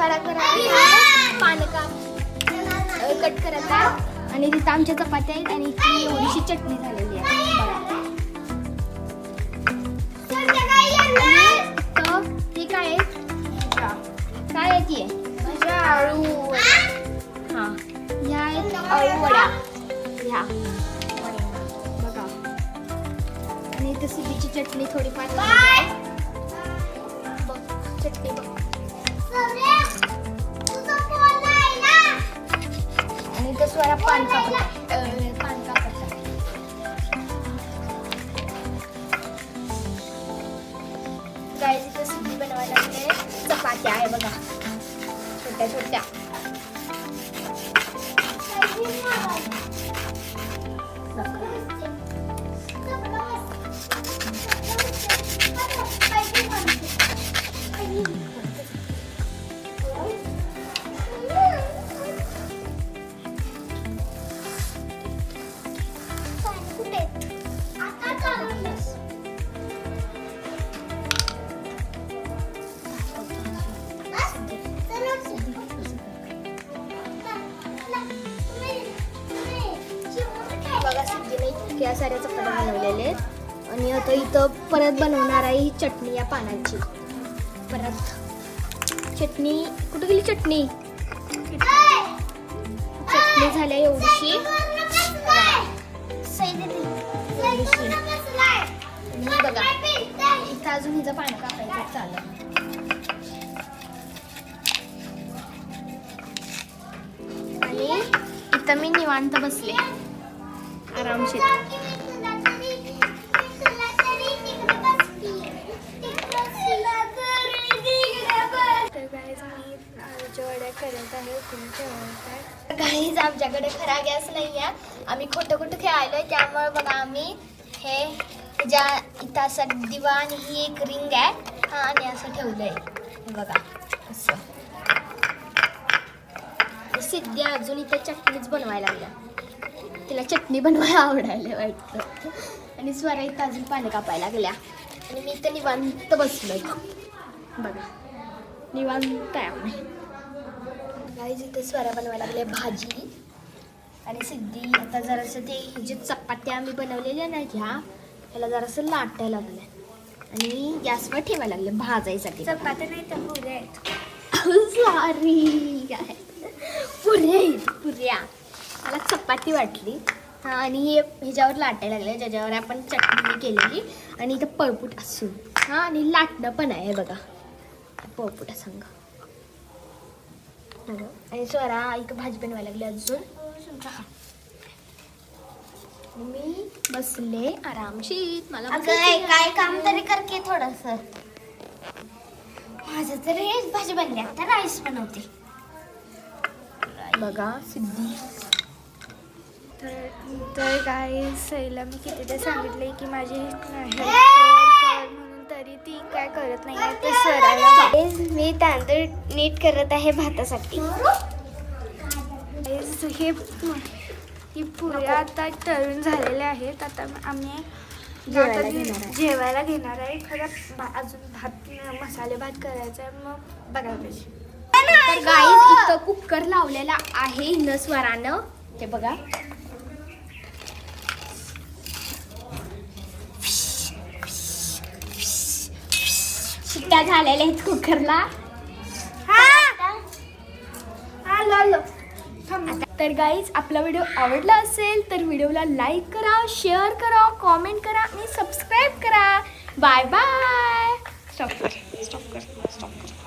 Swara पानका cut करत आहे आणि तिथं आमच्या चपात्या आहेत आणि ती एवढीशी चटणी झालेली आहे बघा. ती काय आहे काय आहे ती आळू हा ह्या आहेत आळू वड्या ह्या बघा आणि इथं सिद्धीची चटणी थोडीफार बघ चटणी बघ आणि इथं स्वरा पान कापत गाईस इथं सिद्धी बनवायला लागले चपात्या आहे बघा छोट्या छोट्या बघा सिद्धीने इतक्या साऱ्या चपात्या बनवलेल्या आहेत आणि आता इथं परत बनवणार आहे ही चटणी या पानाची. परत चटणी कुठे गेली चटणी झाल्या एवढीशी बघा इथं अजून हिचं पान कापायचं चालू आणि इथं मी निवांत बसले आरामशीर. गाईज आमच्याकडे खरा गॅस नाही आहे आम्ही खोटं खेळायलोय त्यामुळे बघा आम्ही हे ज्या इथं असा दिवा आणि ही एक रिंग आहे हा आणि असं ठेवलंय बघा असं. सिद्धी अजून इथं चटणीच बनवायला लागल्या तिला चटणी बनवायला आवडायला वाटतं आणि स्वरा इथं अजून पानं कापायला लागल्या आणि मी इथं निवांत बसलोय बघा निवांत आहे आम्ही. गाईज इथं स्वरा बनवायला लागले भाजी आणि सिद्धी आता जरासं ते जे चपात्या आम्ही बनवलेल्या ना ह्या त्याला जरासं लाटायला लागल्या आणि गॅसवर ठेवायला लागले भाजायसाठी. चपात्या नाही तर पुऱ्या आहेत. सॉरी काय पुऱ्या मला चपाती वाटली हा आणि ह्याच्यावर लाटायला लागले ज्याच्यावर आपण चटणी केलेली आणि इथं पळपूट असून हा आणि लाटणं पण आहे बघा पळपुटा संग आणि स्वरा इथं भाजी बनवायला लागली अजून मी बसले आरामशीर. मला काय काम तरी कर की थोडस. माझं तरी हेच भाजी बनली आता राईस बनवते बघा सिद्धी. तर काय सईला मी कितीदा सांगितलंय की माझी हेल्प कर म्हणून तरी ती काय करत नाही आहे. तर सराला मी तांदूळ नीट करत आहे भातासाठी. ही पुऱ्या आता तळून झालेल्या आहेत. आता आम्ही जेवायला घेणार आहे. खरं अजून भात मसाले भात करायचा आहे मग बघायला पाहिजे. तर गाईज इथं कुकर लावलेला आहे न स्वरानं ते बघा शिट्ट्या झालेल्या आहेत कुकरला. तर गाईज आपला व्हिडिओ आवडला असेल तर व्हिडिओला लाईक करा शेअर करा कॉमेंट करा आणि सबस्क्राईब करा. Bye bye. स्टॉप कर.